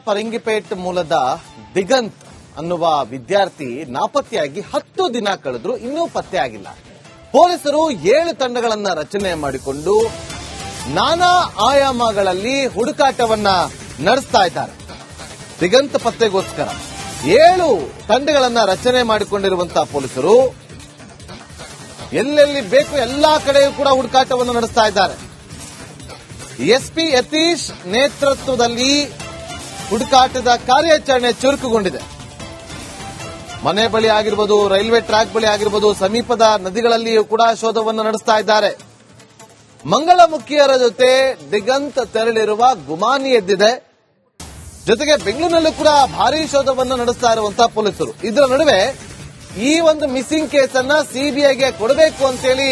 ಪರಂಗಿಪೇಟ್ ಮೂಲದ ದಿಗಂತ್ ಅನ್ನುವ ವಿದ್ಯಾರ್ಥಿ ನಾಪತ್ತೆಯಾಗಿ 10 ದಿನ ಕಳೆದ್ರು ಇನ್ನೂ ಪತ್ತೆ ಆಗಿಲ್ಲ. ಪೊಲೀಸರು 7 ತಂಡಗಳನ್ನ ರಚನೆ ಮಾಡಿಕೊಂಡು ನಾನಾ ಆಯಾಮಗಳಲ್ಲಿ ಹುಡುಕಾಟವನ್ನ ನಡೆಸ್ತಾ ಇದ್ದಾರೆ. ದಿಗಂತ್ ಪತ್ತೆಗೋಸ್ಕರ 7 ತಂಡಗಳನ್ನ ರಚನೆ ಮಾಡಿಕೊಂಡಿರುವಂತಹ ಪೊಲೀಸರು ಎಲ್ಲೆಲ್ಲಿ ಬೇಕು ಎಲ್ಲಾ ಕಡೆಯೂ ಕೂಡ ಹುಡುಕಾಟವನ್ನು ನಡೆಸ್ತಾ ಇದ್ದಾರೆ. ಎಸ್ಪಿ ಯತೀಶ್ ನೇತೃತ್ವದಲ್ಲಿ ಹುಡುಕಾಟದ ಕಾರ್ಯಾಚರಣೆ ಚುರುಕುಗೊಂಡಿದೆ. ಮನೆ ಬಳಿ ಆಗಿರಬಹುದು, ರೈಲ್ವೆ ಟ್ರ್ಯಾಕ್ ಬಳಿ ಆಗಿರಬಹುದು, ಸಮೀಪದ ನದಿಗಳಲ್ಲಿಯೂ ಕೂಡ ಶೋಧವನ್ನು ನಡೆಸ್ತಾ ಇದ್ದಾರೆ. ಮಂಗಳಮುಖಿಯರ ಜೊತೆ ದಿಗಂತ್ ತೆರಳಿರುವ ಗುಮಾನಿ ಎದ್ದಿದೆ. ಜೊತೆಗೆ ಬೆಂಗಳೂರಿನಲ್ಲೂ ಕೂಡ ಭಾರೀ ಶೋಧವನ್ನು ನಡೆಸ್ತಾ ಇರುವಂತಹ ಪೊಲೀಸರು. ಇದರ ನಡುವೆ ಈ ಒಂದು ಮಿಸ್ಸಿಂಗ್ ಕೇಸನ್ನ ಸಿಬಿಐಗೆ ಕೊಡಬೇಕು ಅಂತೇಳಿ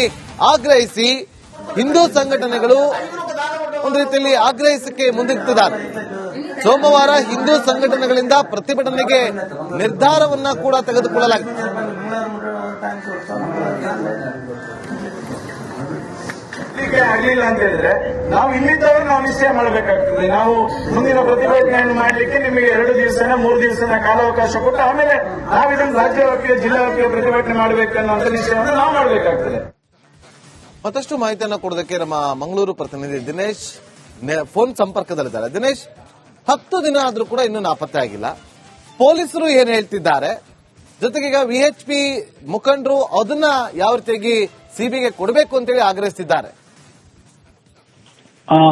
ಆಗ್ರಹಿಸಿ ಹಿಂದೂ ಸಂಘಟನೆಗಳು ಒಂದು ರೀತಿಯಲ್ಲಿ ಆಗ್ರಹಿಸಕ್ಕೆ ಮುಂದಿಟ್ಟಿದ್ದಾರೆ. ಸೋಮವಾರ ಹಿಂದೂ ಸಂಘಟನೆಗಳಿಂದ ಪ್ರತಿಭಟನೆಗೆ ನಿರ್ಧಾರವನ್ನ ಕೂಡ ತೆಗೆದುಕೊಳ್ಳಲಾಗಿದೆ. ಆಗಲಿಲ್ಲ ಅಂತ ಹೇಳಿದ್ರೆ ನಾವು ಇಲ್ಲಿದ್ದವರು ನಾವು ನಿಶ್ಚಯ ಮಾಡಬೇಕಾಗ್ತದೆ. ನಾವು ಮುಂದಿನ ಪ್ರತಿಭಟನೆಯನ್ನು ಮಾಡಲಿಕ್ಕೆ ನಿಮಗೆ 2 ದಿವಸನ 3 ದಿವಸನ ಕಾಲಾವಕಾಶ ಕೊಟ್ಟು ಆಮೇಲೆ ನಾವು ಇದನ್ನು ರಾಜ್ಯವ್ಯಾಪಿ ಜಿಲ್ಲಾವ್ಯಾಪಿ ಪ್ರತಿಭಟನೆ ಮಾಡಬೇಕನ್ನುವಂತ ನಿಶ್ಚಯವನ್ನು ನಾವು ಮಾಡಬೇಕಾಗ್ತದೆ. ಮತ್ತಷ್ಟು ಮಾಹಿತಿಯನ್ನು ಕೊಡೋದಕ್ಕೆ ನಮ್ಮ ಮಂಗಳೂರು ಪ್ರತಿನಿಧಿ ದಿನೇಶ್ ಫೋನ್ ಸಂಪರ್ಕದಲ್ಲಿದ್ದಾರೆ. ದಿನೇಶ್, 10 ದಿನ ಆದ್ರೂ ಕೂಡ ಇನ್ನೂ ನಾಪತ್ತೆ ಆಗಿಲ್ಲ. ಪೊಲೀಸರು ಏನ್ ಹೇಳ್ತಿದ್ದಾರೆ, ಜೊತೆಗೆ ಈಗ ವಿಎಚ್ಪಿ ಮುಖಂಡರು ಅದನ್ನ ಯಾವ ರೀತಿಯಾಗಿ ಸಿಬಿಐಗೆ ಕೊಡಬೇಕು ಅಂತೇಳಿ ಆಗ್ರಹಿಸಿದ್ದಾರೆ.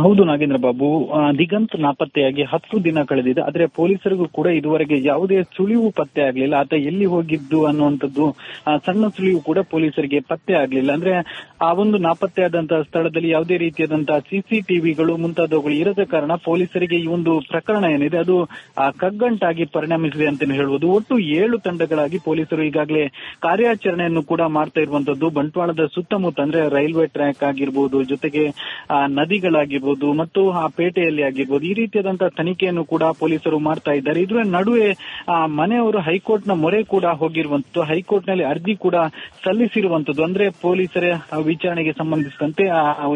ಹೌದು ನಾಗೇಂದ್ರ ಬಾಬು, ದಿಗಂತ್ ನಾಪತ್ತೆಯಾಗಿ 10 ದಿನ ಕಳೆದಿದೆ. ಆದ್ರೆ ಪೊಲೀಸರಿಗೂ ಕೂಡ ಇದುವರೆಗೆ ಯಾವುದೇ ಸುಳಿವು ಪತ್ತೆ ಆಗಲಿಲ್ಲ. ಆತ ಎಲ್ಲಿ ಹೋಗಿದ್ದು ಅನ್ನುವಂಥದ್ದು ಸಣ್ಣ ಸುಳಿವು ಕೂಡ ಪೊಲೀಸರಿಗೆ ಪತ್ತೆ ಆಗಲಿಲ್ಲ. ಅಂದ್ರೆ ಆ ಒಂದು ನಾಪತ್ತೆಯಾದಂತಹ ಸ್ಥಳದಲ್ಲಿ ಯಾವುದೇ ರೀತಿಯಾದಂತಹ ಸಿಸಿಟಿವಿಗಳು ಮುಂತಾದವುಗಳು ಇರದ ಕಾರಣ ಪೊಲೀಸರಿಗೆ ಈ ಒಂದು ಪ್ರಕರಣ ಏನಿದೆ ಅದು ಕಗ್ಗಂಟಾಗಿ ಪರಿಣಮಿಸಿದೆ ಅಂತಾನೆ ಹೇಳ್ಬೋದು. ಒಟ್ಟು 7 ತಂಡಗಳಾಗಿ ಪೊಲೀಸರು ಈಗಾಗಲೇ ಕಾರ್ಯಾಚರಣೆಯನ್ನು ಕೂಡ ಮಾಡ್ತಾ ಇರುವಂತದ್ದು. ಬಂಟ್ವಾಳದ ಸುತ್ತಮುತ್ತ ಅಂದ್ರೆ ರೈಲ್ವೆ ಟ್ರ್ಯಾಕ್ ಆಗಿರ್ಬೋದು, ಜೊತೆಗೆ ನದಿಗಳಾಗಿರ್ಬೋದು ಮತ್ತು ಆ ಪೇಟೆಯಲ್ಲಿ ಆಗಿರ್ಬೋದು, ಈ ರೀತಿಯಾದಂತಹ ತನಿಖೆಯನ್ನು ಕೂಡ ಪೊಲೀಸರು ಮಾಡ್ತಾ ಇದ್ದಾರೆ. ಇದರ ನಡುವೆ ಮನೆಯವರು ಹೈಕೋರ್ಟ್ನ ಮೊರೆ ಕೂಡ ಹೋಗಿರುವಂತದ್ದು, ಹೈಕೋರ್ಟ್ನಲ್ಲಿ ಅರ್ಜಿ ಕೂಡ ಸಲ್ಲಿಸಿರುವಂತದ್ದು. ಅಂದ್ರೆ ಪೊಲೀಸರ ವಿಚಾರಣೆಗೆ ಸಂಬಂಧಿಸಿದಂತೆ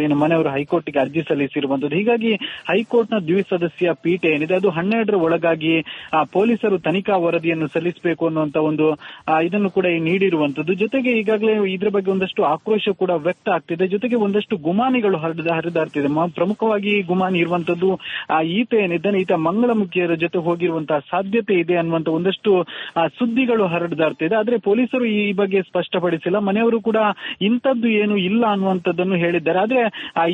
ಏನು ಮನೆಯವರು ಹೈಕೋರ್ಟ್ಗೆ ಅರ್ಜಿ ಸಲ್ಲಿಸಿರುವಂತದ್ದು. ಹೀಗಾಗಿ ಹೈಕೋರ್ಟ್ನ ದ್ವಿಸದಸ್ಯ ಪೀಠ ಏನಿದೆ ಅದು 12ರ ಒಳಗಾಗಿ ಪೊಲೀಸರು ತನಿಖಾ ವರದಿಯನ್ನು ಸಲ್ಲಿಸಬೇಕು ಅನ್ನುವಂತ ಒಂದು ಇದನ್ನು ಕೂಡ ನೀಡಿರುವಂತದ್ದು. ಜೊತೆಗೆ ಈಗಾಗಲೇ ಇದರ ಬಗ್ಗೆ ಒಂದಷ್ಟು ಆಕ್ರೋಶ ಕೂಡ ವ್ಯಕ್ತ ಆಗ್ತಿದೆ. ಜೊತೆಗೆ ಒಂದಷ್ಟು ಗುಮಾನಿಗಳು ಹರಿದಾಡ್ತಿದೆ. ಪ್ರಮುಖವಾಗಿ ಗುಮಾನಿ ಇರುವಂತದ್ದು ಈತ ಏನಿದ್ದಾನೆ, ಈತ ಮಂಗಳಮುಖಿಯರ ಜೊತೆ ಹೋಗಿರುವಂತಹ ಸಾಧ್ಯತೆ ಇದೆ ಅನ್ನುವಂತ ಒಂದಷ್ಟು ಸುದ್ದಿಗಳು ಹರಡ್ದಾಡ್ತಿದೆ. ಆದ್ರೆ ಪೊಲೀಸರು ಈ ಬಗ್ಗೆ ಸ್ಪಷ್ಟಪಡಿಸಿಲ್ಲ. ಮನೆಯವರು ಕೂಡ ಇಂಥದ್ದು ಏನು ಇಲ್ಲ ಅನ್ನುವಂಥದ್ದನ್ನು ಹೇಳಿದ್ದಾರೆ. ಆದ್ರೆ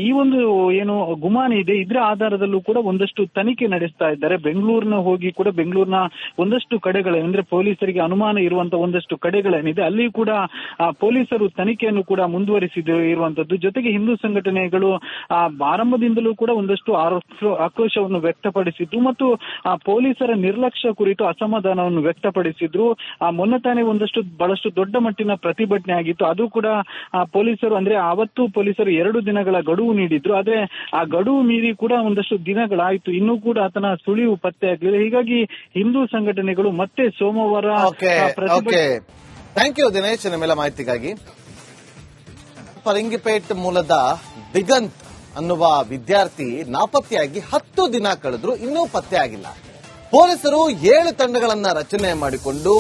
ಈ ಒಂದು ಏನು ಗುಮಾನಿ ಇದೆ ಇದರ ಆಧಾರದಲ್ಲೂ ಕೂಡ ಒಂದಷ್ಟು ತನಿಖೆ ನಡೆಸ್ತಾ ಇದ್ದಾರೆ. ಬೆಂಗಳೂರಿನ ಹೋಗಿ ಕೂಡ ಬೆಂಗಳೂರಿನ ಒಂದಷ್ಟು ಕಡೆಗಳೇನೆಂದ್ರೆ ಪೊಲೀಸರಿಗೆ ಅನುಮಾನ ಇರುವಂತಹ ಒಂದಷ್ಟು ಕಡೆಗಳೇನಿದೆ ಅಲ್ಲಿ ಕೂಡ ಪೊಲೀಸರು ತನಿಖೆಯನ್ನು ಕೂಡ ಮುಂದುವರಿಸಿರುವಂತದ್ದು. ಜೊತೆಗೆ ಹಿಂದೂ ಸಂಘಟನೆಗಳು ಆರಂಭದಿಂದಲೂ ಕೂಡ ಒಂದಷ್ಟು ಆಕ್ರೋಶವನ್ನು ವ್ಯಕ್ತಪಡಿಸಿದ್ರು ಮತ್ತು ಪೊಲೀಸರ ನಿರ್ಲಕ್ಷ್ಯ ಕುರಿತು ಅಸಮಾಧಾನವನ್ನು ವ್ಯಕ್ತಪಡಿಸಿದ್ರು. ಮೊನ್ನೆ ತಾನೇ ಬಹಳಷ್ಟು ದೊಡ್ಡ ಮಟ್ಟಿನ ಪ್ರತಿಭಟನೆ ಆಗಿತ್ತು. ಅದು ಕೂಡ ಪೊಲೀಸರು ಅಂದ್ರೆ ಅವತ್ತು ಪೊಲೀಸರು 2 ದಿನಗಳ ಗಡುವು ನೀಡಿದ್ರು. ಆದ್ರೆ ಆ ಗಡುವು ಮೀರಿ ಕೂಡ ಒಂದಷ್ಟು ದಿನಗಳಾಯ್ತು, ಇನ್ನೂ ಕೂಡ ಆತನ ಸುಳಿವು ಪತ್ತೆ ಆಗಲಿಲ್ಲ. ಹೀಗಾಗಿ ಹಿಂದೂ ಸಂಘಟನೆಗಳು ಮತ್ತೆ ಸೋಮವಾರ ಥ್ಯಾಂಕ್ ಯು ದಿನೇಶ್ ನಿಮ್ಮೆಲ್ಲ ಮಾಹಿತಿಗಾಗಿ. ಪರಂಗಿಪೇಟ್ ಮೂಲದ ದಿಗಂತ್ ಅನ್ನುವ ವಿದ್ಯಾರ್ಥಿ ನಾಪತ್ತೆಯಾಗಿ 10 ದಿನ ಕಳೆದ್ರು ಇನ್ನೂ ಪತ್ತೆ ಆಗಿಲ್ಲ. ಪೊಲೀಸರು 7 ತಂಡಗಳನ್ನ ರಚನೆ ಮಾಡಿಕೊಂಡು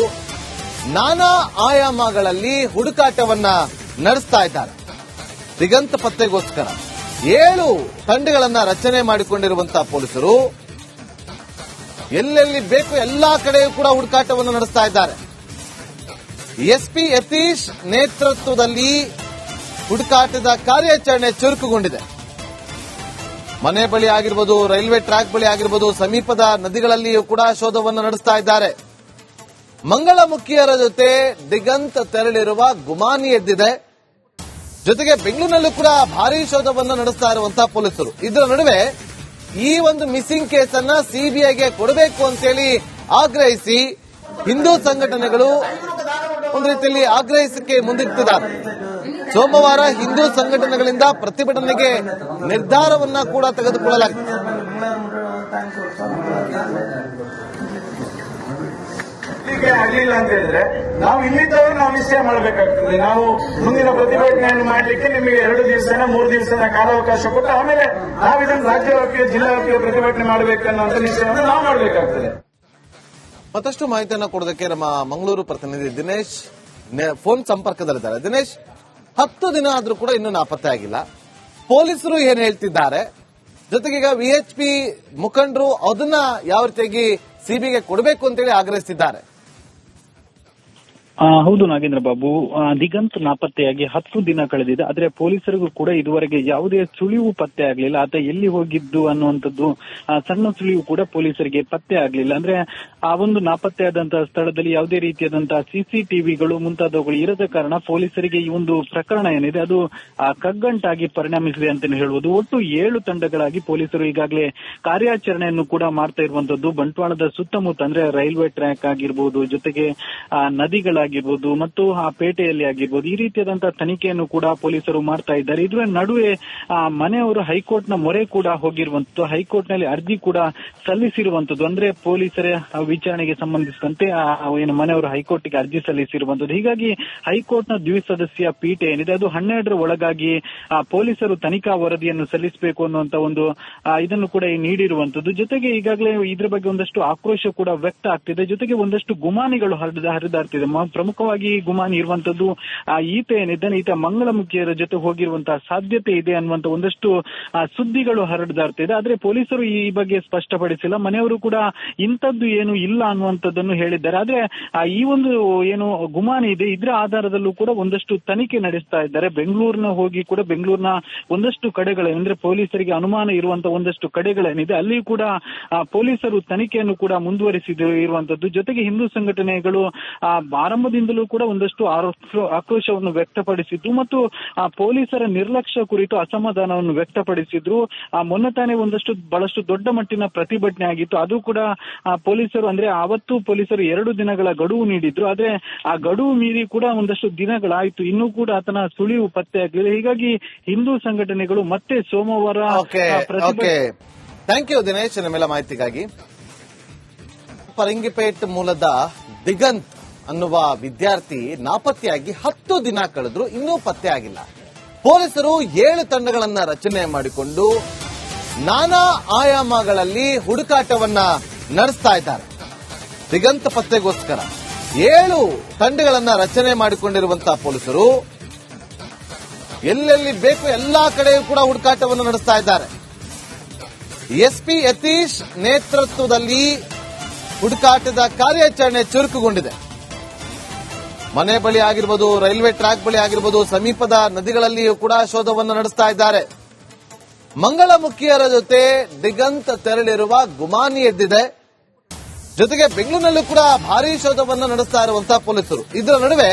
ನಾನಾ ಆಯಾಮಗಳಲ್ಲಿ ಹುಡುಕಾಟವನ್ನ ನಡೆಸ್ತಾ ಇದ್ದಾರೆ. ದಿಗಂತ್ ಪತ್ತೆಗೋಸ್ಕರ 7 ತಂಡಗಳನ್ನ ರಚನೆ ಮಾಡಿಕೊಂಡಿರುವಂತಹ ಪೊಲೀಸರು ಎಲ್ಲೆಲ್ಲಿ ಬೇಕು ಎಲ್ಲಾ ಕಡೆಯೂ ಕೂಡ ಹುಡುಕಾಟವನ್ನು ನಡೆಸ್ತಾ ಇದ್ದಾರೆ. ಎಸ್ಪಿ ಯತೀಶ್ ನೇತೃತ್ವದಲ್ಲಿ ಹುಡುಕಾಟದ ಕಾರ್ಯಾಚರಣೆ ಚುರುಕುಗೊಂಡಿದೆ. ಮನೆ ಬಳಿ ಆಗಿರಬಹುದು, ರೈಲ್ವೆ ಟ್ರ್ಯಾಕ್ ಬಳಿ ಆಗಿರಬಹುದು, ಸಮೀಪದ ನದಿಗಳಲ್ಲಿಯೂ ಕೂಡ ಶೋಧವನ್ನು ನಡೆಸ್ತಾ ಇದ್ದಾರೆ. ಮಂಗಳಮುಖಿಯರ ಜೊತೆ ದಿಗಂತ್ ತೆರಳಿರುವ ಗುಮಾನಿ ಎದ್ದಿದೆ. ಜೊತೆಗೆ ಬೆಂಗಳೂರಿನಲ್ಲೂ ಕೂಡ ಭಾರೀ ಶೋಧವನ್ನು ನಡೆಸ್ತಾ ಇರುವಂತಹ ಪೊಲೀಸರು. ಇದರ ನಡುವೆ ಈ ಒಂದು ಮಿಸ್ಸಿಂಗ್ ಕೇಸನ್ನ ಸಿಬಿಐಗೆ ಕೊಡಬೇಕು ಅಂತೇಳಿ ಆಗ್ರಹಿಸಿ ಹಿಂದೂ ಸಂಘಟನೆಗಳು ಒಂದು ರೀತಿಯಲ್ಲಿ ಆಗ್ರಹಿಸಕ್ಕೆ ಮುಂದಿಟ್ಟಿದ್ದಾರೆ. ಸೋಮವಾರ ಹಿಂದೂ ಸಂಘಟನೆಗಳಿಂದ ಪ್ರತಿಭಟನೆಗೆ ನಿರ್ಧಾರವನ್ನ ಕೂಡ ತೆಗೆದುಕೊಳ್ಳಲಾಗಿದೆ. ಮುಟ್ಲಿಕ್ಕೆ ಆಗ್ಲಿಲ್ಲ ಅಂತ ಹೇಳಿದ್ರೆ ನಾವು ಇಲ್ಲಿದ್ದವರು ನಾವು ನಿಶ್ಚಯ ಮಾಡಬೇಕಾಗ್ತದೆ. ನಾವು ಮುಂದಿನ ಪ್ರತಿಭಟನೆಯನ್ನು ಮಾಡಲಿಕ್ಕೆ ನಿಮಗೆ 2 ದಿವಸನ 3 ದಿವಸನ ಕಾಲಾವಕಾಶ ಕೊಟ್ಟು ಆಮೇಲೆ ನಾವಿದನ್ನು ರಾಜ್ಯವ್ಯಾಪಿ ಜಿಲ್ಲಾವ್ಯಾಪಿ ಪ್ರತಿಭಟನೆ ಮಾಡಬೇಕನ್ನುವಂತ ನಿಶ್ಚಯವನ್ನು ನಾವು ಮಾಡಬೇಕಾಗ್ತದೆ. ಮತ್ತಷ್ಟು ಮಾಹಿತಿಯನ್ನು ಕೊಡೋದಕ್ಕೆ ನಮ್ಮ ಮಂಗಳೂರು ಪ್ರತಿನಿಧಿ ದಿನೇಶ್ ಫೋನ್ ಸಂಪರ್ಕದಲ್ಲಿದ್ದಾರೆ. ದಿನೇಶ್, 10 ದಿನ ಆದ್ರೂ ಕೂಡ ಇನ್ನೂ ನಾಪತ್ತೆ ಆಗಿಲ್ಲ. ಪೊಲೀಸರು ಏನ್ ಹೇಳ್ತಿದ್ದಾರೆ, ಜೊತೆಗೆ ಈಗ ವಿಎಚ್ಪಿ ಮುಖಂಡರು ಅದನ್ನ ಯಾವ ರೀತಿಯಾಗಿ ಸಿಬಿಗೆ ಕೊಡಬೇಕು ಅಂತೇಳಿ ಆಗ್ರಹಿಸಿದ್ದಾರೆ. ಹೌದು ನಾಗೇಂದ್ರ ಬಾಬು, ದಿಗಂತ್ ನಾಪತ್ತೆಯಾಗಿ 10 ದಿನ ಕಳೆದಿದೆ. ಆದ್ರೆ ಪೊಲೀಸರಿಗೂ ಕೂಡ ಇದುವರೆಗೆ ಯಾವುದೇ ಸುಳಿವು ಪತ್ತೆ ಆಗಲಿಲ್ಲ. ಆತ ಎಲ್ಲಿ ಹೋಗಿದ್ದು ಅನ್ನುವಂಥದ್ದು ಸಣ್ಣ ಸುಳಿವು ಕೂಡ ಪೊಲೀಸರಿಗೆ ಪತ್ತೆ ಆಗಲಿಲ್ಲ. ಅಂದ್ರೆ ಆ ಒಂದು ನಾಪತ್ತೆಯಾದಂತಹ ಸ್ಥಳದಲ್ಲಿ ಯಾವುದೇ ರೀತಿಯಾದಂತಹ ಸಿಸಿಟಿವಿಗಳು ಮುಂತಾದವುಗಳು ಇರದ ಕಾರಣ ಪೊಲೀಸರಿಗೆ ಈ ಒಂದು ಪ್ರಕರಣ ಏನಿದೆ ಅದು ಕಗ್ಗಂಟಾಗಿ ಪರಿಣಮಿಸಿದೆ ಅಂತಾನೆ ಹೇಳ್ಬೋದು. ಒಟ್ಟು 7 ತಂಡಗಳಾಗಿ ಪೊಲೀಸರು ಈಗಾಗಲೇ ಕಾರ್ಯಾಚರಣೆಯನ್ನು ಕೂಡ ಮಾಡ್ತಾ ಇರುವಂತದ್ದು. ಬಂಟ್ವಾಳದ ಸುತ್ತಮುತ್ತ ಅಂದ್ರೆ ರೈಲ್ವೆ ಟ್ರ್ಯಾಕ್ ಆಗಿರ್ಬೋದು, ಜೊತೆಗೆ ನದಿಗಳಾಗಿರ್ಬೋದು ಮತ್ತು ಆ ಪೇಟೆಯಲ್ಲಿ ಆಗಿರ್ಬೋದು, ಈ ರೀತಿಯಾದಂತಹ ತನಿಖೆಯನ್ನು ಕೂಡ ಪೊಲೀಸರು ಮಾಡ್ತಾ ಇದ್ದಾರೆ. ಇದರ ನಡುವೆ ಮನೆಯವರು ಹೈಕೋರ್ಟ್ನ ಮೊರೆ ಕೂಡ ಹೋಗಿರುವಂತದ್ದು, ಹೈಕೋರ್ಟ್ನಲ್ಲಿ ಅರ್ಜಿ ಕೂಡ ಸಲ್ಲಿಸಿರುವಂತದ್ದು. ಅಂದ್ರೆ ಪೊಲೀಸರ ವಿಚಾರಣೆಗೆ ಸಂಬಂಧಿಸಿದಂತೆ ಏನು ಮನೆಯವರು ಹೈಕೋರ್ಟ್ಗೆ ಅರ್ಜಿ ಸಲ್ಲಿಸಿರುವಂತದ್ದು. ಹೀಗಾಗಿ ಹೈಕೋರ್ಟ್ನ ದ್ವಿಸದಸ್ಯ ಪೀಠ ಏನಿದೆ ಅದು 12ರ ಒಳಗಾಗಿ ಪೊಲೀಸರು ತನಿಖಾ ವರದಿಯನ್ನು ಸಲ್ಲಿಸಬೇಕು ಅನ್ನುವಂತ ಒಂದು ಇದನ್ನು ಕೂಡ ನೀಡಿರುವಂತದ್ದು. ಜೊತೆಗೆ ಈಗಾಗಲೇ ಇದ್ರ ಬಗ್ಗೆ ಒಂದಷ್ಟು ಆಕ್ರೋಶ ಕೂಡ ವ್ಯಕ್ತ ಆಗ್ತಿದೆ. ಜೊತೆಗೆ ಒಂದಷ್ಟು ಗುಮಾನಿಗಳು ಹರಿದಾಡ್ತಿದೆ. ಪ್ರಮುಖವಾಗಿ ಗುಮಾನಿ ಇರುವಂತದ್ದು ಈತ ಏನಿದ್ದಾನೆ, ಈತ ಮಂಗಳಮುಖಿಯರ ಜೊತೆ ಹೋಗಿರುವಂತಹ ಸಾಧ್ಯತೆ ಇದೆ ಅನ್ನುವಂತ ಒಂದಷ್ಟು ಸುದ್ದಿಗಳು ಹರಡ್ದಾಡ್ತಿದೆ. ಆದ್ರೆ ಪೊಲೀಸರು ಈ ಬಗ್ಗೆ ಸ್ಪಷ್ಟಪಡಿಸಿಲ್ಲ. ಮನೆಯವರು ಕೂಡ ಇಂಥದ್ದು ಏನು ಇಲ್ಲ ಅನ್ನುವಂಥದ್ದನ್ನು ಹೇಳಿದ್ದಾರೆ. ಆದ್ರೆ ಈ ಒಂದು ಏನು ಗುಮಾನಿ ಇದೆ ಇದರ ಆಧಾರದಲ್ಲೂ ಕೂಡ ಒಂದಷ್ಟು ತನಿಖೆ ನಡೆಸ್ತಾ ಇದ್ದಾರೆ. ಬೆಂಗಳೂರಿನ ಹೋಗಿ ಕೂಡ ಬೆಂಗಳೂರಿನ ಒಂದಷ್ಟು ಕಡೆಗಳೇನೆಂದ್ರೆ ಪೊಲೀಸರಿಗೆ ಅನುಮಾನ ಇರುವಂತಹ ಒಂದಷ್ಟು ಕಡೆಗಳೇನಿದೆ ಅಲ್ಲಿ ಕೂಡ ಪೊಲೀಸರು ತನಿಖೆಯನ್ನು ಕೂಡ ಮುಂದುವರಿಸಿರುವಂತದ್ದು. ಜೊತೆಗೆ ಹಿಂದೂ ಸಂಘಟನೆಗಳು ಆರಂಭದಿಂದಲೂ ಕೂಡ ಒಂದಷ್ಟು ಆಕ್ರೋಶವನ್ನು ವ್ಯಕ್ತಪಡಿಸಿದ್ದು ಮತ್ತು ಪೊಲೀಸರ ನಿರ್ಲಕ್ಷ್ಯ ಕುರಿತು ಅಸಮಾಧಾನವನ್ನು ವ್ಯಕ್ತಪಡಿಸಿದ್ರು. ಮೊನ್ನೆ ತಾನೇ ಬಹಳಷ್ಟು ದೊಡ್ಡ ಮಟ್ಟಿನ ಪ್ರತಿಭಟನೆ ಆಗಿತ್ತು. ಅದು ಕೂಡ ಪೊಲೀಸರು ಅಂದ್ರೆ ಅವತ್ತು ಪೊಲೀಸರು 2 ದಿನಗಳ ಗಡುವು ನೀಡಿದ್ರು. ಆದ್ರೆ ಆ ಗಡುವು ಮೀರಿ ಕೂಡ ಒಂದಷ್ಟು ದಿನಗಳಾಯ್ತು, ಇನ್ನೂ ಕೂಡ ಆತನ ಸುಳಿವು ಪತ್ತೆ ಆಗಲಿಲ್ಲ. ಹೀಗಾಗಿ ಹಿಂದೂ ಸಂಘಟನೆಗಳು ಮತ್ತೆ ಸೋಮವಾರ ಥ್ಯಾಂಕ್ ಯು ದಿನೇಶ್ ನಿಮ್ಮೆಲ್ಲ ಮಾಹಿತಿಗಾಗಿ. ಪರಂಗಿಪೇಟ್ ಮೂಲದ ದಿಗಂತ್ ಅನ್ನುವ ವಿದ್ಯಾರ್ಥಿ ನಾಪತ್ತೆಯಾಗಿ 10 ದಿನ ಕಳೆದ್ರು ಇನ್ನೂ ಪತ್ತೆ ಆಗಿಲ್ಲ. ಪೊಲೀಸರು 7 ತಂಡಗಳನ್ನ ರಚನೆ ಮಾಡಿಕೊಂಡು ನಾನಾ ಆಯಾಮಗಳಲ್ಲಿ ಹುಡುಕಾಟವನ್ನ ನಡೆಸ್ತಾ ಇದ್ದಾರೆ. ದಿಗಂತ್ ಪತ್ತೆಗೋಸ್ಕರ 7 ತಂಡಗಳನ್ನ ರಚನೆ ಮಾಡಿಕೊಂಡಿರುವಂತಹ ಪೊಲೀಸರು ಎಲ್ಲೆಲ್ಲಿ ಬೇಕು ಎಲ್ಲಾ ಕಡೆಯೂ ಕೂಡ ಹುಡುಕಾಟವನ್ನು ನಡೆಸ್ತಾ ಇದ್ದಾರೆ. ಎಸ್ಪಿ ಯತೀಶ್ ನೇತೃತ್ವದಲ್ಲಿ ಹುಡುಕಾಟದ ಕಾರ್ಯಾಚರಣೆ ಚುರುಕುಗೊಂಡಿದೆ. ಮನೆ ಬಳಿ ಆಗಿರ್ಬೋದು, ರೈಲ್ವೆ ಟ್ರ್ಯಾಕ್ ಬಳಿ ಆಗಿರ್ಬೋದು, ಸಮೀಪದ ನದಿಗಳಲ್ಲಿಯೂ ಕೂಡ ಶೋಧವನ್ನು ನಡೆಸ್ತಾ ಇದ್ದಾರೆ. ಮಂಗಳಮುಖಿಯರ ಜೊತೆ ದಿಗಂತ್ ತೆರಳಿರುವ ಗುಮಾನಿ ಎದ್ದಿದೆ. ಜೊತೆಗೆ ಬೆಂಗಳೂರಿನಲ್ಲೂ ಕೂಡ ಭಾರೀ ಶೋಧವನ್ನು ನಡೆಸ್ತಾ ಇರುವಂತಹ ಪೊಲೀಸರು. ಇದರ ನಡುವೆ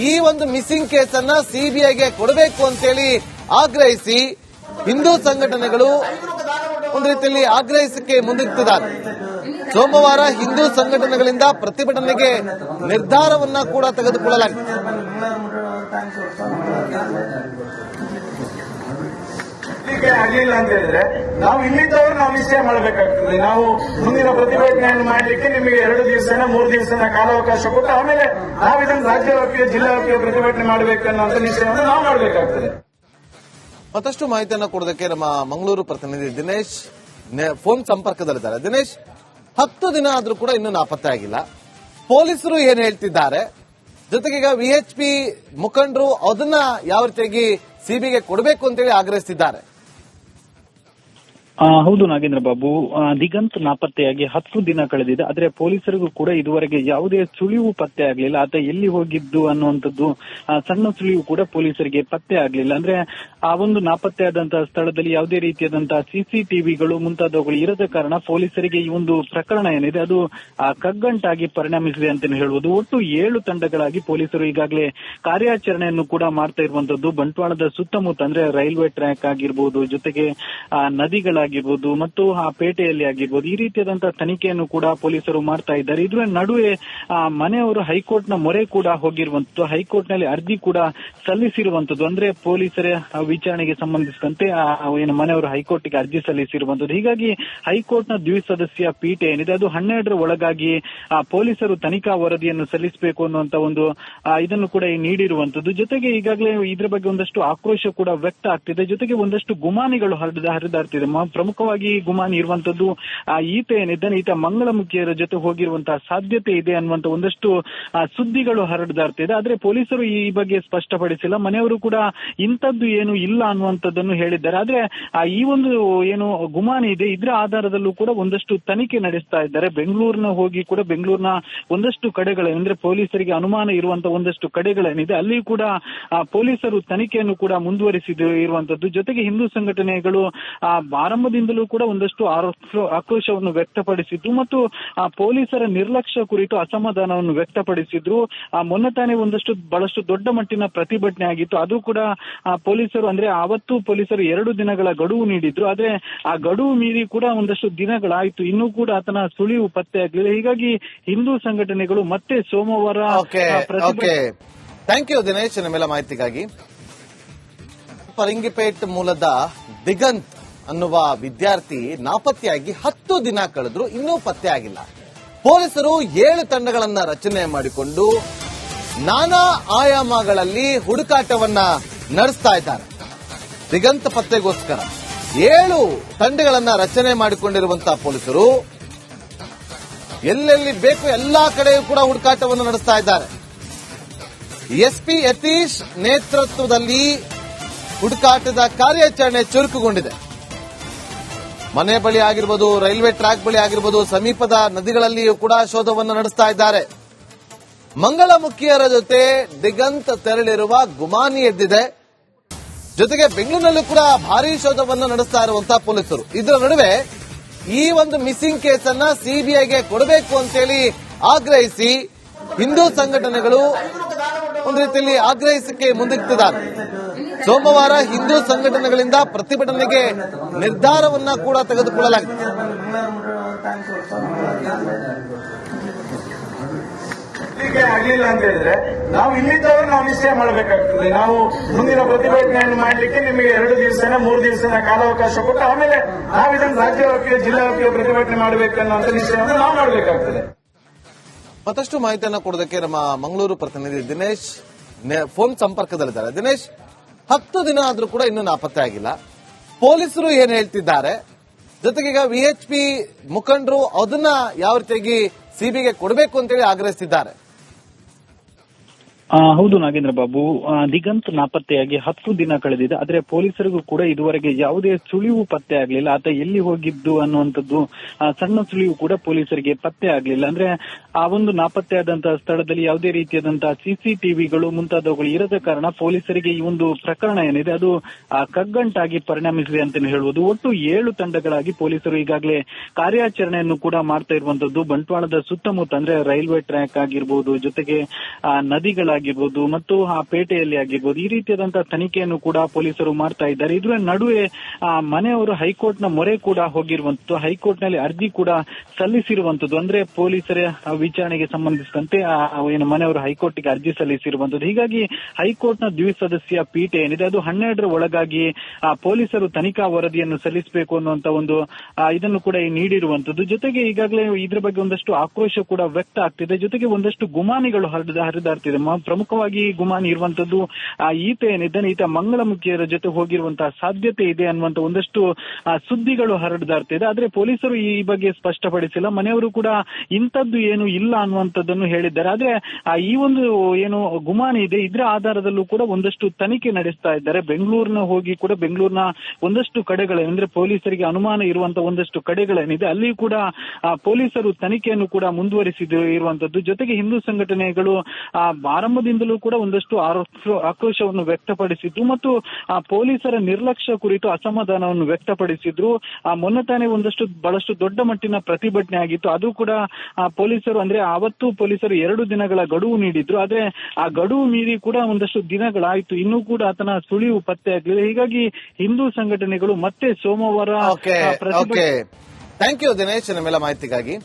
ಈ ಒಂದು ಮಿಸ್ಸಿಂಗ್ ಕೇಸನ್ನ ಸಿಬಿಐಗೆ ಕೊಡಬೇಕು ಅಂತೇಳಿ ಆಗ್ರಹಿಸಿ ಹಿಂದೂ ಸಂಘಟನೆಗಳು ಒಂದು ರೀತಿಯಲ್ಲಿ ಆಗ್ರಹಿಸಕ್ಕೆ ಮುಂದಿಟ್ಟಿದ್ದಾರೆ. ಸೋಮವಾರ ಹಿಂದೂ ಸಂಘಟನೆಗಳಿಂದ ಪ್ರತಿಭಟನೆಗೆ ನಿರ್ಧಾರವನ್ನ ಕೂಡ ತೆಗೆದುಕೊಳ್ಳಲಾಗಿದೆ. ಆಗ್ಲಿಲ್ಲ ಅಂತ ಹೇಳಿದ್ರೆ ನಾವು ಇಲ್ಲಿದ್ದವರು ನಾವು ನಿಶ್ಚಯ ಮಾಡಬೇಕಾಗ್ತದೆ. ನಾವು ಮುಂದಿನ ಪ್ರತಿಭಟನೆಯನ್ನು ಮಾಡಲಿಕ್ಕೆ ನಿಮಗೆ 2 ದಿವಸನ 3 ದಿವಸನ ಕಾಲಾವಕಾಶ ಕೊಟ್ಟು ಆಮೇಲೆ ನಾವಿದನ್ನು ರಾಜ್ಯವ್ಯಾಪಿ ಜಿಲ್ಲಾವ್ಯಾಪಿ ಪ್ರತಿಭಟನೆ ಮಾಡಬೇಕನ್ನುವಂತ ನಿಶ್ಚಯವನ್ನು ನಾವು ಮಾಡಬೇಕಾಗ್ತದೆ. ಮತ್ತಷ್ಟು ಮಾಹಿತಿಯನ್ನು ಕೊಡೋದಕ್ಕೆ ನಮ್ಮ ಮಂಗಳೂರು ಪ್ರತಿನಿಧಿ ದಿನೇಶ್ ಫೋನ್ ಸಂಪರ್ಕದಲ್ಲಿದ್ದಾರೆ. ದಿನೇಶ್, 10 ದಿನ ಆದ್ರೂ ಕೂಡ ಇನ್ನೂ ನಾಪತ್ತೆ ಆಗಿಲ್ಲ. ಪೊಲೀಸರು ಏನ್ ಹೇಳ್ತಿದ್ದಾರೆ, ಜೊತೆಗೆ ಈಗ ವಿಎಚ್ಪಿ ಮುಖಂಡರು ಅದನ್ನ ಯಾವ ರೀತಿಯಾಗಿ ಸಿಬಿಗೆ ಕೊಡಬೇಕು ಅಂತೇಳಿ ಆಗ್ರಹಿಸಿದ್ದಾರೆ. ಹೌದು ನಾಗೇಂದ್ರ ಬಾಬು, ದಿಗಂತ್ ನಾಪತ್ತೆಯಾಗಿ 10 ದಿನ ಕಳೆದಿದೆ. ಆದ್ರೆ ಪೊಲೀಸರಿಗೂ ಕೂಡ ಇದುವರೆಗೆ ಯಾವುದೇ ಸುಳಿವು ಪತ್ತೆ ಆಗಲಿಲ್ಲ. ಆತ ಎಲ್ಲಿ ಹೋಗಿದ್ದು ಅನ್ನುವಂಥದ್ದು ಸಣ್ಣ ಸುಳಿವು ಕೂಡ ಪೊಲೀಸರಿಗೆ ಪತ್ತೆ ಆಗಲಿಲ್ಲ. ಅಂದ್ರೆ ಆ ಒಂದು ನಾಪತ್ತೆಯಾದಂತಹ ಸ್ಥಳದಲ್ಲಿ ಯಾವುದೇ ರೀತಿಯಾದಂತಹ ಸಿಸಿಟಿವಿಗಳು ಮುಂತಾದವುಗಳು ಇರದ ಕಾರಣ ಪೊಲೀಸರಿಗೆ ಈ ಒಂದು ಪ್ರಕರಣ ಏನಿದೆ ಅದು ಕಗ್ಗಂಟಾಗಿ ಪರಿಣಮಿಸಿದೆ ಅಂತಾನೆ ಹೇಳ್ಬೋದು. ಒಟ್ಟು 7 ತಂಡಗಳಾಗಿ ಪೊಲೀಸರು ಈಗಾಗಲೇ ಕಾರ್ಯಾಚರಣೆಯನ್ನು ಕೂಡ ಮಾಡ್ತಾ ಇರುವಂತದ್ದು. ಬಂಟ್ವಾಳದ ಸುತ್ತಮುತ್ತ ಅಂದ್ರೆ ರೈಲ್ವೆ ಟ್ರ್ಯಾಕ್ ಆಗಿರ್ಬೋದು, ಜೊತೆಗೆ ನದಿಗಳಾಗಿ ಆಗಿರ್ಬೋದು ಮತ್ತು ಆ ಪೇಟೆಯಲ್ಲಿ ಆಗಿರ್ಬೋದು ಈ ರೀತಿಯಾದಂತಹ ತನಿಖೆಯನ್ನು ಕೂಡ ಪೊಲೀಸರು ಮಾಡ್ತಾ ಇದ್ದಾರೆ. ಇದ್ರ ನಡುವೆ ಮನೆಯವರು ಹೈಕೋರ್ಟ್ನ ಮೊರೆ ಕೂಡ ಹೋಗಿರುವಂತದ್ದು, ಹೈಕೋರ್ಟ್ನಲ್ಲಿ ಅರ್ಜಿ ಕೂಡ ಸಲ್ಲಿಸಿರುವಂತದ್ದು. ಅಂದ್ರೆ ಪೊಲೀಸರ ವಿಚಾರಣೆಗೆ ಸಂಬಂಧಿಸಿದಂತೆ ಏನು ಮನೆಯವರು ಹೈಕೋರ್ಟ್ಗೆ ಅರ್ಜಿ ಸಲ್ಲಿಸಿರುವಂತದ್ದು. ಹೀಗಾಗಿ ಹೈಕೋರ್ಟ್ನ ದ್ವಿಸದಸ್ಯ ಪೀಠ ಏನಿದೆ ಅದು 12ರ ಒಳಗಾಗಿ ಪೊಲೀಸರು ತನಿಖಾ ವರದಿಯನ್ನು ಸಲ್ಲಿಸಬೇಕು ಅನ್ನುವಂತ ಒಂದು ಇದನ್ನು ಕೂಡ ನೀಡಿರುವಂತದ್ದು. ಜೊತೆಗೆ ಈಗಾಗಲೇ ಇದ್ರ ಬಗ್ಗೆ ಒಂದಷ್ಟು ಆಕ್ರೋಶ ಕೂಡ ವ್ಯಕ್ತ ಆಗ್ತಿದೆ. ಜೊತೆಗೆ ಒಂದಷ್ಟು ಗುಮಾನಿಗಳು ಹರಿದಾಡ್ತಿದೆ. ಪ್ರಮುಖವಾಗಿ ಗುಮಾನಿ ಇರುವಂತದ್ದು ಈತ ಏನಿದ್ದಾನೆ, ಈತ ಮಂಗಳಮುಖಿಯರ ಜೊತೆ ಹೋಗಿರುವಂತಹ ಸಾಧ್ಯತೆ ಇದೆ ಅನ್ನುವಂತ ಒಂದಷ್ಟು ಸುದ್ದಿಗಳು ಹರಡ್ದಾಡ್ತಿದೆ. ಆದ್ರೆ ಪೊಲೀಸರು ಈ ಬಗ್ಗೆ ಸ್ಪಷ್ಟಪಡಿಸಿಲ್ಲ. ಮನೆಯವರು ಕೂಡ ಇಂಥದ್ದು ಏನು ಇಲ್ಲ ಅನ್ನುವಂಥದ್ದನ್ನು ಹೇಳಿದ್ದಾರೆ. ಆದ್ರೆ ಈ ಒಂದು ಏನು ಗುಮಾನಿ ಇದೆ ಇದರ ಆಧಾರದಲ್ಲೂ ಕೂಡ ಒಂದಷ್ಟು ತನಿಖೆ ನಡೆಸ್ತಾ ಇದ್ದಾರೆ. ಬೆಂಗಳೂರಿನ ಹೋಗಿ ಕೂಡ ಬೆಂಗಳೂರಿನ ಒಂದಷ್ಟು ಕಡೆಗಳೇನೆಂದ್ರೆ ಪೊಲೀಸರಿಗೆ ಅನುಮಾನ ಇರುವಂತಹ ಒಂದಷ್ಟು ಕಡೆಗಳೇನಿದೆ ಅಲ್ಲಿ ಕೂಡ ಪೊಲೀಸರು ತನಿಖೆಯನ್ನು ಕೂಡ ಮುಂದುವರಿಸಿರುವಂತದ್ದು. ಜೊತೆಗೆ ಹಿಂದೂ ಸಂಘಟನೆಗಳು ಆರಂಭದಿಂದಲೂ ಕೂಡ ಒಂದಷ್ಟು ಆಕ್ರೋಶವನ್ನು ವ್ಯಕ್ತಪಡಿಸಿದ್ರು ಮತ್ತು ಪೊಲೀಸರ ನಿರ್ಲಕ್ಷ್ಯ ಕುರಿತು ಅಸಮಾಧಾನವನ್ನು ವ್ಯಕ್ತಪಡಿಸಿದ್ರು. ಮೊನ್ನೆ ತಾನೇ ಬಹಳಷ್ಟು ದೊಡ್ಡ ಮಟ್ಟಿನ ಪ್ರತಿಭಟನೆ ಆಗಿತ್ತು. ಅದು ಕೂಡ ಪೊಲೀಸರು ಅಂದ್ರೆ ಆವತ್ತು ಪೊಲೀಸರು 2 ದಿನಗಳ ಗಡುವು ನೀಡಿದ್ರು. ಆದ್ರೆ ಆ ಗಡುವು ಮೀರಿ ಕೂಡ ಒಂದಷ್ಟು ದಿನಗಳಾಯ್ತು, ಇನ್ನೂ ಕೂಡ ಆತನ ಸುಳಿವು ಪತ್ತೆ ಆಗಲಿಲ್ಲ. ಹೀಗಾಗಿ ಹಿಂದೂ ಸಂಘಟನೆಗಳು ಮತ್ತೆ ಸೋಮವಾರ ಥ್ಯಾಂಕ್ ಯು ದಿನೇಶ್ ನಿಮ್ಮೆಲ್ಲ ಮಾಹಿತಿಗಾಗಿ. ಪರಂಗಿಪೇಟ್ ಮೂಲದ ದಿಗಂತ್ ಅನ್ನುವ ವಿದ್ಯಾರ್ಥಿ ನಾಪತ್ತೆಯಾಗಿ 10 ದಿನ ಕಳೆದ್ರು, ಇನ್ನೂ ಪತ್ತೆ ಆಗಿಲ್ಲ. ಪೊಲೀಸರು 7 ತಂಡಗಳನ್ನ ರಚನೆ ಮಾಡಿಕೊಂಡು ನಾನಾ ಆಯಾಮಗಳಲ್ಲಿ ಹುಡುಕಾಟವನ್ನ ನಡೆಸ್ತಾ ಇದ್ದಾರೆ. ದಿಗಂತ್ ಪತ್ತೆಗೋಸ್ಕರ 7 ತಂಡಗಳನ್ನ ರಚನೆ ಮಾಡಿಕೊಂಡಿರುವಂತಹ ಪೊಲೀಸರು ಎಲ್ಲೆಲ್ಲಿ ಬೇಕು ಎಲ್ಲಾ ಕಡೆಯೂ ಕೂಡ ಹುಡುಕಾಟವನ್ನು ನಡೆಸ್ತಾ ಇದ್ದಾರೆ. ಎಸ್ಪಿ ಯತೀಶ್ ನೇತೃತ್ವದಲ್ಲಿ ಹುಡುಕಾಟದ ಕಾರ್ಯಾಚರಣೆ ಚುರುಕುಗೊಂಡಿದೆ. ಮನೆ ಬಳಿ ಆಗಿರ್ಬೋದು, ರೈಲ್ವೆ ಟ್ರ್ಯಾಕ್ ಬಳಿ ಆಗಿರ್ಬೋದು, ಸಮೀಪದ ನದಿಗಳಲ್ಲಿಯೂ ಕೂಡ ಶೋಧವನ್ನು ನಡೆಸ್ತಾ ಇದ್ದಾರೆ. ಮಂಗಳಮುಖಿಯರ ಜೊತೆ ದಿಗಂತ್ ತೆರಳಿರುವ ಗುಮಾನಿ ಎದ್ದಿದೆ. ಜೊತೆಗೆ ಬೆಂಗಳೂರಿನಲ್ಲೂ ಕೂಡ ಭಾರೀ ಶೋಧವನ್ನು ನಡೆಸ್ತಾ ಇರುವಂತಹ ಪೊಲೀಸರು. ಇದರ ನಡುವೆ ಈ ಒಂದು ಮಿಸ್ಸಿಂಗ್ ಕೇಸನ್ನ ಸಿಬಿಐಗೆ ಕೊಡಬೇಕು ಅಂತೇಳಿ ಆಗ್ರಹಿಸಿ ಹಿಂದೂ ಸಂಘಟನೆಗಳು ಒಂದು ರೀತಿಯಲ್ಲಿ ಆಗ್ರಹಿಸಕ್ಕೆ ಮುಂದಿಟ್ಟಿದ್ದಾರೆ. ಸೋಮವಾರ ಹಿಂದೂ ಸಂಘಟನೆಗಳಿಂದ ಪ್ರತಿಭಟನೆಗೆ ನಿರ್ಧಾರವನ್ನ ಕೂಡ ತೆಗೆದುಕೊಳ್ಳಲಾಗಿದೆ. ಆಗ್ಲಿಲ್ಲ ಅಂತ ಹೇಳಿದ್ರೆ ನಾವು ಇಲ್ಲಿದ್ದವರು ನಾವು ನಿಶ್ಚಯ ಮಾಡಬೇಕಾಗ್ತದೆ. ನಾವು ಮುಂದಿನ ಪ್ರತಿಭಟನೆಯನ್ನು ಮಾಡಲಿಕ್ಕೆ ನಿಮಗೆ 2 ದಿವಸನ 3 ದಿವಸನ ಕಾಲಾವಕಾಶ ಕೊಟ್ಟು ಆಮೇಲೆ ನಾವು ಇದನ್ನು ರಾಜ್ಯವ್ಯಾಪಿ ಜಿಲ್ಲಾವ್ಯಾಪಿ ಪ್ರತಿಭಟನೆ ಮಾಡಬೇಕನ್ನುವಂತ ನಿಶ್ಚಯವನ್ನು ನಾವು ಮಾಡಬೇಕಾಗ್ತದೆ. ಮತ್ತಷ್ಟು ಮಾಹಿತಿಯನ್ನು ಕೊಡೋದಕ್ಕೆ ನಮ್ಮ ಮಂಗಳೂರು ಪ್ರತಿನಿಧಿ ದಿನೇಶ್ ಫೋನ್ ಸಂಪರ್ಕದಲ್ಲಿದ್ದಾರೆ. ದಿನೇಶ್, 10 ದಿನ ಆದ್ರೂ ಕೂಡ ಇನ್ನೂ ನಾಪತ್ತೆ ಆಗಿಲ್ಲ. ಪೊಲೀಸರು ಏನ್ ಹೇಳ್ತಿದ್ದಾರೆ, ಜೊತೆಗೆ ಈಗ ವಿಎಚ್ಪಿ ಮುಖಂಡರು ಅದನ್ನ ಯಾವ ರೀತಿಯಾಗಿ ಸಿಬಿಗೆ ಕೊಡಬೇಕು ಅಂತೇಳಿ ಆಗ್ರಹಿಸಿದ್ದಾರೆ. ಹೌದು ನಾಗೇಂದ್ರ ಬಾಬು, ದಿಗಂತ್ ನಾಪತ್ತೆಯಾಗಿ 10 ದಿನ ಕಳೆದಿದೆ. ಆದ್ರೆ ಪೊಲೀಸರಿಗೂ ಕೂಡ ಇದುವರೆಗೆ ಯಾವುದೇ ಸುಳಿವು ಪತ್ತೆ ಆಗಲಿಲ್ಲ. ಆತ ಎಲ್ಲಿ ಹೋಗಿದ್ದು ಅನ್ನುವಂಥದ್ದು ಸಣ್ಣ ಸುಳಿವು ಕೂಡ ಪೊಲೀಸರಿಗೆ ಪತ್ತೆ ಆಗಲಿಲ್ಲ. ಅಂದ್ರೆ ಆ ಒಂದು ನಾಪತ್ತೆಯಾದಂತಹ ಸ್ಥಳದಲ್ಲಿ ಯಾವುದೇ ರೀತಿಯಾದಂತಹ ಸಿಸಿಟಿವಿಗಳು ಮುಂತಾದವುಗಳು ಇರದ ಕಾರಣ ಪೊಲೀಸರಿಗೆ ಈ ಒಂದು ಪ್ರಕರಣ ಏನಿದೆ ಅದು ಕಗ್ಗಂಟಾಗಿ ಪರಿಣಮಿಸಿದೆ ಅಂತ ಹೇಳ್ಬೋದು. ಒಟ್ಟು 7 ತಂಡಗಳಾಗಿ ಪೊಲೀಸರು ಈಗಾಗಲೇ ಕಾರ್ಯಾಚರಣೆಯನ್ನು ಕೂಡ ಮಾಡ್ತಾ ಇರುವಂತದ್ದು. ಬಂಟ್ವಾಳದ ಸುತ್ತಮುತ್ತ ಅಂದ್ರೆ ರೈಲ್ವೆ ಟ್ರ್ಯಾಕ್ ಆಗಿರ್ಬೋದು, ಜೊತೆಗೆ ನದಿಗಳಾಗಿರ್ಬೋದು ಮತ್ತು ಆ ಪೇಟೆಯಲ್ಲಿ ಆಗಿರ್ಬೋದು ಈ ರೀತಿಯಾದಂತಹ ತನಿಖೆಯನ್ನು ಕೂಡ ಪೊಲೀಸರು ಮಾಡ್ತಾ ಇದ್ದಾರೆ. ಇದರ ನಡುವೆ ಮನೆಯವರು ಹೈಕೋರ್ಟ್ನ ಮೊರೆ ಕೂಡ ಹೋಗಿರುವಂತದ್ದು, ಹೈಕೋರ್ಟ್ನಲ್ಲಿ ಅರ್ಜಿ ಕೂಡ ಸಲ್ಲಿಸಿರುವಂತದ್ದು. ಅಂದ್ರೆ ಪೊಲೀಸರ ವಿಚಾರಣೆಗೆ ಸಂಬಂಧಿಸಿದಂತೆ ಏನು ಮನೆಯವರು ಹೈಕೋರ್ಟ್ಗೆ ಅರ್ಜಿ ಸಲ್ಲಿಸಿರುವಂತದ್ದು. ಹೀಗಾಗಿ ಹೈಕೋರ್ಟ್ನ ದ್ವಿಸದಸ್ಯ ಪೀಠ ಏನಿದೆ ಅದು 12ರ ಒಳಗಾಗಿ ಪೊಲೀಸರು ತನಿಖಾ ವರದಿಯನ್ನು ಸಲ್ಲಿಸಬೇಕು ಅನ್ನುವಂತ ಒಂದು ಇದನ್ನು ಕೂಡ ನೀಡಿರುವಂತದ್ದು. ಜೊತೆಗೆ ಈಗಾಗಲೇ ಇದ್ರ ಬಗ್ಗೆ ಒಂದಷ್ಟು ಆಕ್ರೋಶ ಕೂಡ ವ್ಯಕ್ತ ಆಗ್ತಿದೆ. ಜೊತೆಗೆ ಒಂದಷ್ಟು ಗುಮಾನಿಗಳು ಹರಿದಾಡ್ತಿದೆ. ಪ್ರಮುಖವಾಗಿ ಗುಮಾನಿ ಇರುವಂತದ್ದು ಈತ ಏನಿದ್ದಾನೆ, ಈತ ಮಂಗಳಮುಖಿಯರ ಜೊತೆ ಹೋಗಿರುವಂತಹ ಸಾಧ್ಯತೆ ಇದೆ ಅನ್ನುವಂತ ಒಂದಷ್ಟು ಸುದ್ದಿಗಳು ಹರಡ್ದಾಡ್ತಿದೆ. ಆದ್ರೆ ಪೊಲೀಸರು ಈ ಬಗ್ಗೆ ಸ್ಪಷ್ಟಪಡಿಸಿಲ್ಲ. ಮನೆಯವರು ಕೂಡ ಇಂಥದ್ದು ಏನು ಇಲ್ಲ ಅನ್ನುವಂಥದ್ದನ್ನು ಹೇಳಿದ್ದಾರೆ. ಆದ್ರೆ ಈ ಒಂದು ಏನು ಗುಮಾನಿ ಇದೆ ಇದರ ಆಧಾರದಲ್ಲೂ ಕೂಡ ಒಂದಷ್ಟು ತನಿಖೆ ನಡೆಸ್ತಾ ಇದ್ದಾರೆ. ಬೆಂಗಳೂರಿನ ಹೋಗಿ ಕೂಡ ಬೆಂಗಳೂರಿನ ಒಂದಷ್ಟು ಕಡೆಗಳೇನೆಂದ್ರೆ ಪೊಲೀಸರಿಗೆ ಅನುಮಾನ ಇರುವಂತಹ ಒಂದಷ್ಟು ಕಡೆಗಳೇನಿದೆ ಅಲ್ಲಿ ಕೂಡ ಪೊಲೀಸರು ತನಿಖೆಯನ್ನು ಕೂಡ ಮುಂದುವರಿಸಿರುವಂತದ್ದು. ಜೊತೆಗೆ ಹಿಂದೂ ಸಂಘಟನೆಗಳು ಆರಂಭ ಗ್ರಾಮದಿಂದಲೂ ಕೂಡ ಒಂದಷ್ಟು ಆಕ್ರೋಶವನ್ನು ವ್ಯಕ್ತಪಡಿಸಿದ್ರು ಮತ್ತು ಆ ಪೊಲೀಸರ ನಿರ್ಲಕ್ಷ್ಯ ಕುರಿತು ಅಸಮಾಧಾನವನ್ನು ವ್ಯಕ್ತಪಡಿಸಿದ್ರು. ಮೊನ್ನೆ ತಾನೇ ಬಹಳಷ್ಟು ದೊಡ್ಡ ಮಟ್ಟಿನ ಪ್ರತಿಭಟನೆ ಆಗಿತ್ತು. ಅದು ಕೂಡ ಪೊಲೀಸರು ಅಂದ್ರೆ ಅವತ್ತು ಪೊಲೀಸರು 2 ದಿನಗಳ ಗಡುವು ನೀಡಿದ್ರು. ಆದ್ರೆ ಆ ಗಡುವು ಮೀರಿ ಕೂಡ ಒಂದಷ್ಟು ದಿನಗಳಾಯ್ತು, ಇನ್ನೂ ಕೂಡ ಆತನ ಸುಳಿವು ಪತ್ತೆ ಆಗಲಿಲ್ಲ. ಹೀಗಾಗಿ ಹಿಂದೂ ಸಂಘಟನೆಗಳು ಮತ್ತೆ ಸೋಮವಾರ ಥ್ಯಾಂಕ್ ಯು ದಿನೇಶ್ ನಿಮ್ಮೆಲ್ಲ ಮಾಹಿತಿಗಾಗಿ.